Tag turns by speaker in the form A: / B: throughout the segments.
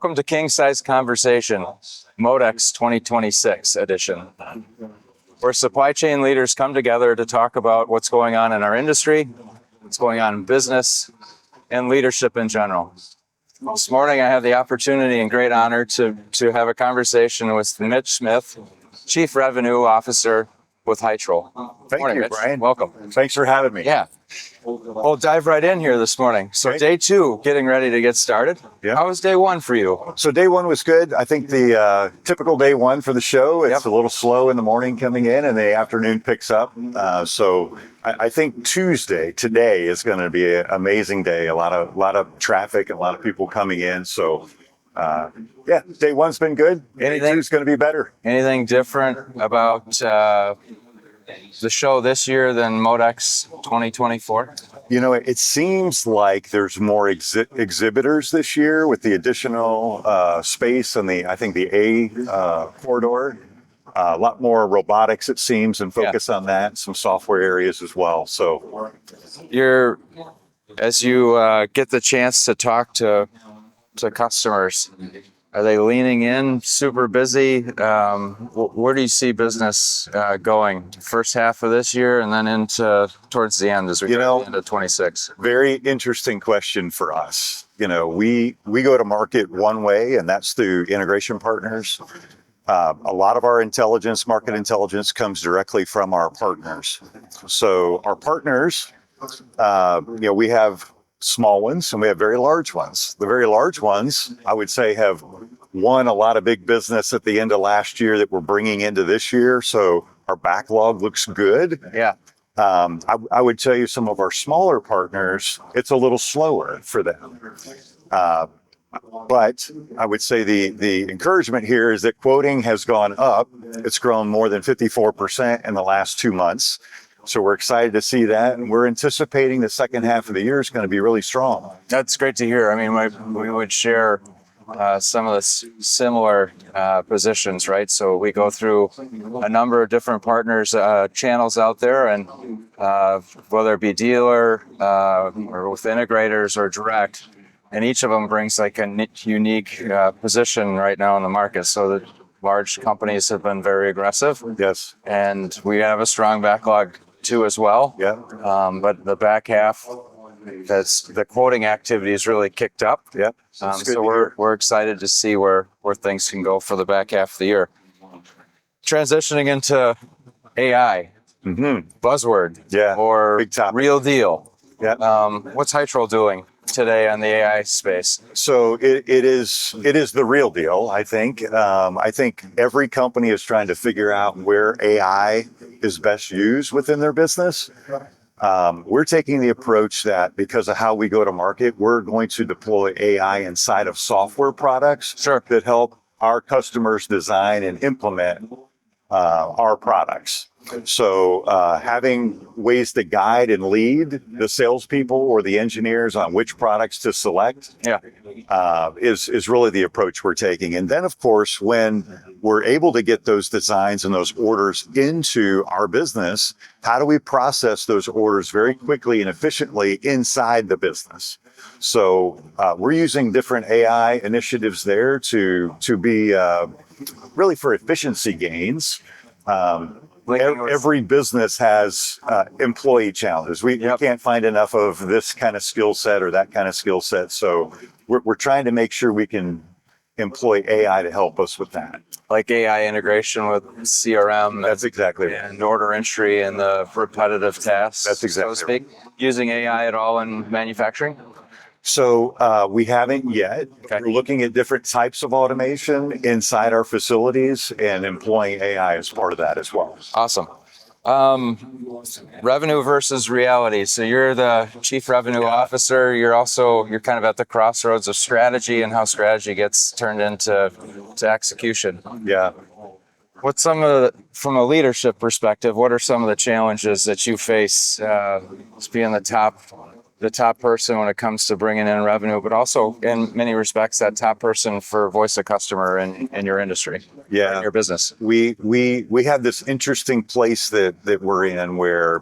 A: Welcome to King Size Conversation, MODEX 2026 edition, where supply chain leaders come together to talk about what's going on in our industry, what's going on in business, and leadership in general. This morning, I have the opportunity and great honor to have a conversation with Mitch Smith, Chief Revenue Officer with Hytrol.
B: Thank you,
A: Mitch.
B: Brian.
A: Welcome.
B: Thanks for having me.
A: Yeah. We'll dive right in here this morning. So day two, getting ready to get started.
B: Yeah.
A: How was day one for you?
B: So day one was good. I think the typical day one for the show, it's a little slow in the morning coming in and the afternoon picks up. So I think today is going to be an amazing day. A lot of traffic, a lot of people coming in. So day one's been good. Day two's going to be better.
A: Anything different about the show this year than MODEX 2024?
B: You know, it seems like there's more exhibitors this year with the additional space and I think the A corridor. A lot more robotics, it seems, and focus on that. Some software areas as well. So,
A: as you get the chance to talk to customers, are they leaning in, super busy? Where do you see business going first half of this year and then into towards the end as we go into 26?
B: Very interesting question for us. You know, we go to market one way, and that's through integration partners. A lot of our market intelligence comes directly from our partners. So our partners, we have small ones and we have very large ones. The very large ones, I would say, have won a lot of big business at the end of last year that we're bringing into this year. So our backlog looks good.
A: Yeah.
B: I would tell you some of our smaller partners, it's a little slower for them. But I would say the encouragement here is that quoting has gone up. It's grown more than 54% in the last 2 months. So we're excited to see that, and we're anticipating the second half of the year is going to be really strong.
A: That's great to hear. I mean, we would share some of the similar positions, right? So we go through a number of different partners, channels out there, and whether it be dealer or with integrators or direct, and each of them brings like a unique position right now in the market. So the large companies have been very aggressive.
B: Yes.
A: And we have a strong backlog too as well.
B: Yeah.
A: But the back half, the quoting activity is really kicked up.
B: Yep.
A: So we're excited to see where things can go for the back half of the year. Transitioning into AI, buzzword, or
B: big topic.
A: Real deal.
B: Yeah.
A: What's Hytrol doing today on the AI space?
B: So it is the real deal, I think. I think every company is trying to figure out where AI is best used within their business. We're taking the approach that because of how we go to market, we're going to deploy AI inside of software products that help our customers design and implement our products. So having ways to guide and lead the salespeople or the engineers on which products to select is really the approach we're taking. And then, of course, when we're able to get those designs and those orders into our business, how do we process those orders very quickly and efficiently inside the business? So we're using different AI initiatives there to be really for efficiency gains. Every business has employee challenges. We can't find enough of this kind of skill set or that kind of skill set. So we're trying to make sure we can employ AI to help us with that.
A: Like AI integration with CRM.
B: That's exactly right.
A: And order entry and the repetitive tasks.
B: That's exactly
A: so to speak. Right. Using AI at all in manufacturing?
B: So we haven't yet.
A: Okay.
B: We're looking at different types of automation inside our facilities and employing AI as part of that as well.
A: Awesome. Revenue versus reality. So you're the Chief Revenue Officer. You're kind of at the crossroads of strategy and how strategy gets turned into execution.
B: Yeah.
A: What's from a leadership perspective, what are some of the challenges that you face as being the top person when it comes to bringing in revenue, but also in many respects that top person for voice of customer in your industry, in your business?
B: We have this interesting place that we're in where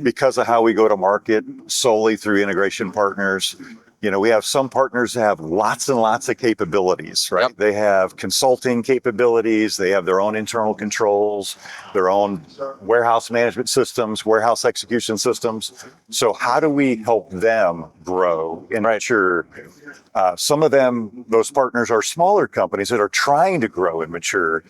B: because of how we go to market solely through integration partners, We have some partners that have lots and lots of capabilities, right?
A: Yep.
B: They have consulting capabilities. They have their own internal controls, their own warehouse management systems, warehouse execution systems. So how do we help them grow and mature? Some of them, those partners are smaller companies that are trying to grow and mature.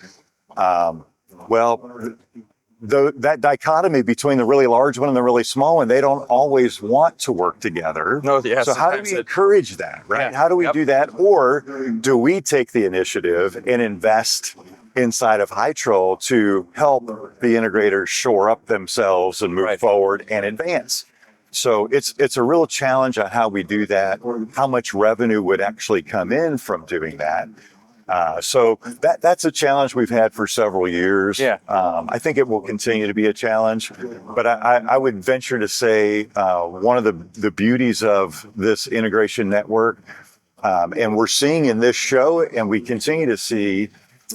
B: That dichotomy between the really large one and the really small one, they don't always want to work together.
A: No, yeah,
B: so how do we encourage that, right?
A: Yeah.
B: How do we do that? Or do we take the initiative and invest inside of Hytrol to help the integrators shore up themselves and move forward and advance? So it's a real challenge on how we do that, how much revenue would actually come in from doing that. So that's a challenge we've had for several years.
A: Yeah.
B: I think it will continue to be a challenge, but I would venture to say one of the beauties of this integration network, and we're seeing in this show, and we continue to see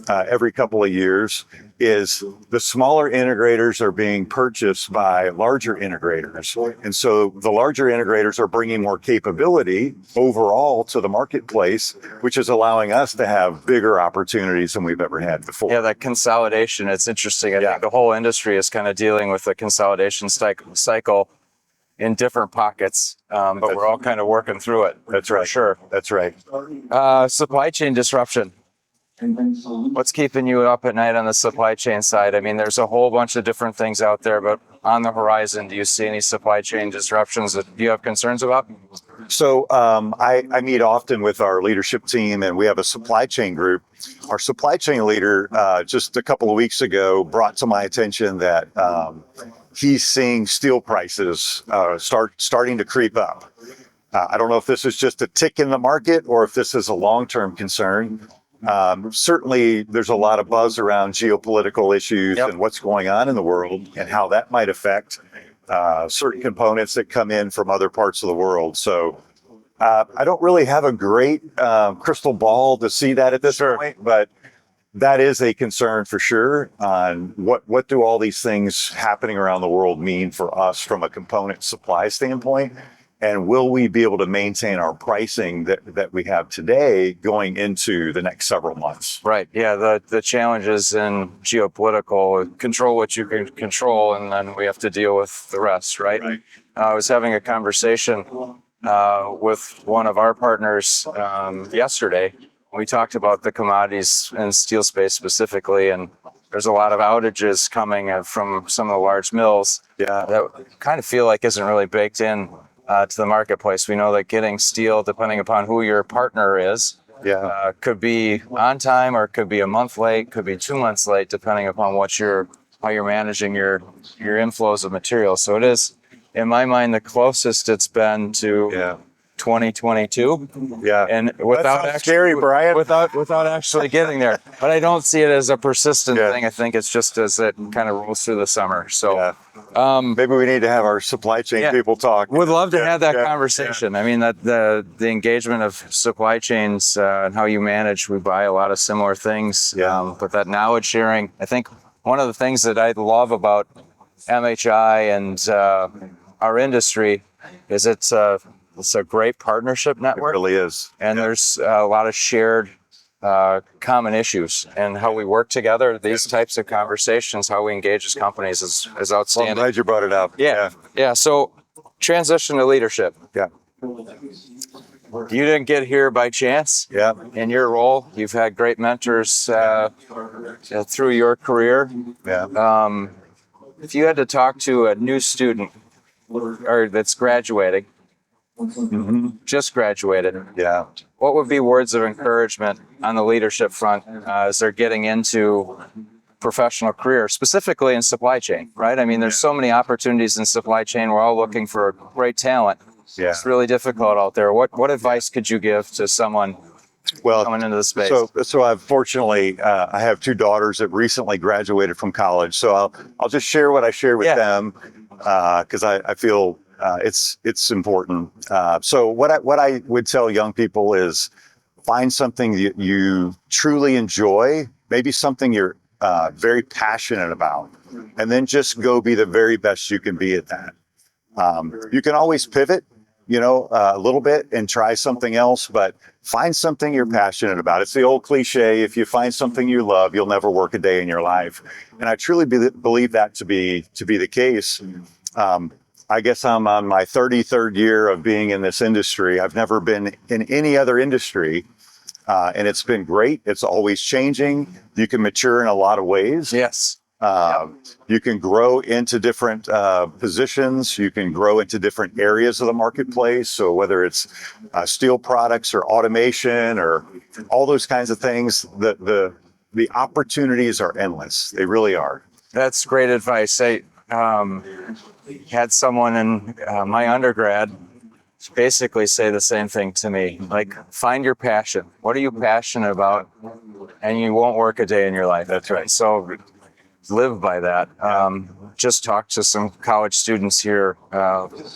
B: every couple of years, is the smaller integrators are being purchased by larger integrators. And so the larger integrators are bringing more capability overall to the marketplace, which is allowing us to have bigger opportunities than we've ever had before.
A: Yeah, that consolidation, it's interesting. I think the whole industry is kind of dealing with the consolidation cycle in different pockets, but we're all kind of working through it.
B: That's right.
A: For sure.
B: That's right.
A: Supply chain disruption. What's keeping you up at night on the supply chain side? I mean, there's a whole bunch of different things out there, but on the horizon, do you see any supply chain disruptions that you have concerns about?
B: So I meet often with our leadership team, and we have a supply chain group. Our supply chain leader just a couple of weeks ago brought to my attention that he's seeing steel prices starting to creep up. I don't know if this is just a tick in the market or if this is a long-term concern. Certainly, there's a lot of buzz around geopolitical issues and what's going on in the world and how that might affect certain components that come in from other parts of the world. So I don't really have a great crystal ball to see that at this point, but that is a concern for sure on what do all these things happening around the world mean for us from a component supply standpoint. And will we be able to maintain our pricing that we have today going into the next several months?
A: Right. Yeah. The challenges in geopolitical, control what you can control, and then we have to deal with the rest, right? I was having a conversation with one of our partners yesterday. We talked about the commodities and steel space specifically, and there's a lot of outages coming from some of the large mills that kind of feel like isn't really baked in to the marketplace. We know that getting steel, depending upon who your partner is, could be on time or it could be a month late, could be 2 months late, depending upon how you're managing your inflows of material. So it is, in my mind, the closest it's been to 2022. And without
B: scary, Brian.
A: Without actually getting there. But I don't see it as a persistent thing. I think it's just as it kind of rolls through the summer. So
B: maybe we need to have our supply chain people talk.
A: Would love to have that conversation. I mean, that the engagement of supply chains and how you manage, we buy a lot of similar things. But that knowledge sharing, I think one of the things that I love about MHI and our industry is it's a great partnership network.
B: It really is.
A: And there's a lot of shared common issues, and how we work together. These types of conversations, how we engage as companies is outstanding.
B: Well, I'm glad you brought it up.
A: Yeah. So transition to leadership. You didn't get here by chance. In your role, you've had great mentors through your career. If you had to talk to a new student or that's graduating, just graduated, what would be words of encouragement on the leadership front as they're getting into professional career, specifically in supply chain, right? I mean, there's so many opportunities in supply chain. We're all looking for great talent. It's really difficult out there. What advice could you give to someone coming into the space?
B: So I've fortunately, I have two daughters that recently graduated from college. So I'll just share what I share with them because I feel it's important. So what I would tell young people is find something that you truly enjoy, maybe something you're very passionate about, and then just go be the very best you can be at that. You can always pivot. a little bit and try something else, but find something you're passionate about. It's the old cliche, if you find something you love, you'll never work a day in your life. And I truly believe that to be the case. I guess I'm on my 33rd year of being in this industry. I've never been in any other industry. And it's been great. It's always changing. You can mature in a lot of ways.
A: Yes.
B: You can grow into different positions. You can grow into different areas of the marketplace. So whether it's steel products or automation or all those kinds of things, the opportunities are endless. They really are.
A: That's great advice. I had someone in my undergrad basically say the same thing to me. Like, find your passion. What are you passionate about? And you won't work a day in your life.
B: That's right.
A: So live by that. Just talked to some college students here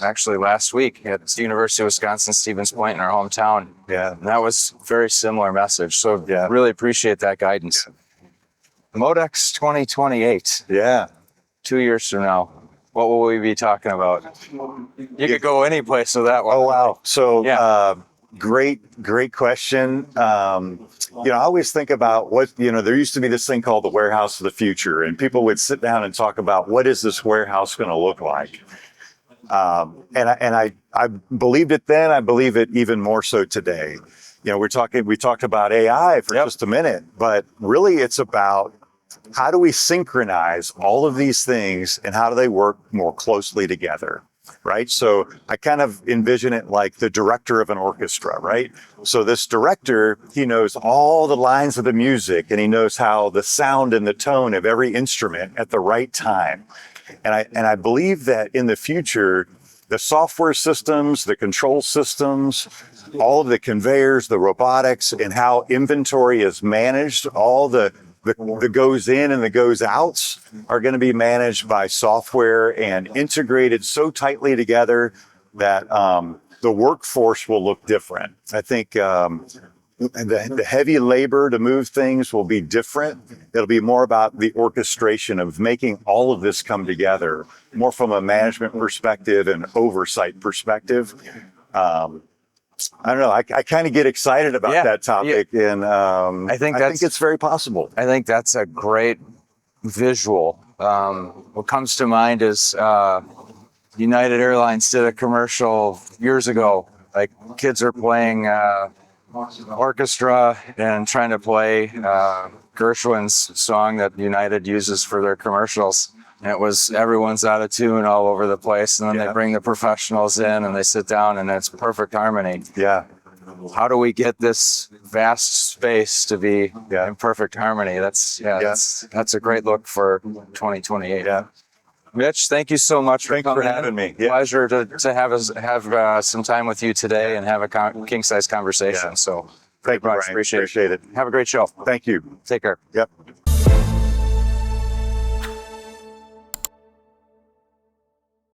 A: actually last week at the University of Wisconsin, Stevens Point in our hometown.
B: Yeah.
A: And that was a very similar message. So
B: Yeah.
A: really appreciate that guidance. MODEX 2028.
B: Yeah.
A: 2 years from now, what will we be talking about? You could go any place with that one.
B: Oh, wow. So,
A: Yeah.
B: great question. I always think about there used to be this thing called the warehouse of the future, and people would sit down and talk about what is this warehouse going to look like? And I believed it then. I believe it even more so today. We talked about AI for just a minute, but really it's about how do we synchronize all of these things and how do they work more closely together? Right. So I kind of envision it like the director of an orchestra, right? So this director, he knows all the lines of the music and he knows how the sound and the tone of every instrument at the right time. And I believe that in the future, the software systems, the control systems, all of the conveyors, the robotics, and how inventory is managed, all the goes in and the goes outs are going to be managed by software and integrated so tightly together that the workforce will look different. I think the heavy labor to move things will be different. It'll be more about the orchestration of making all of this come together, more from a management perspective and oversight perspective. I don't know. I kind of get excited about that topic, and I think it's very possible.
A: I think that's a great visual. What comes to mind is United Airlines did a commercial years ago. Like, kids are playing orchestra and trying to play Gershwin's song that United uses for their commercials. And it was everyone's out of tune all over the place. And then they bring the professionals in and they sit down and it's perfect harmony.
B: Yeah.
A: How do we get this vast space to be in perfect harmony? That's a great look for 2028.
B: Yeah.
A: Mitch, thank you so much for
B: Thanks
A: coming
B: for having me.
A: Yeah. Pleasure to have some time with you today and have a king-size conversation.
B: Yeah.
A: So
B: Thank you, Brian.
A: appreciate
B: it.
A: Have a great show.
B: Thank you.
A: Take care.
B: Yep.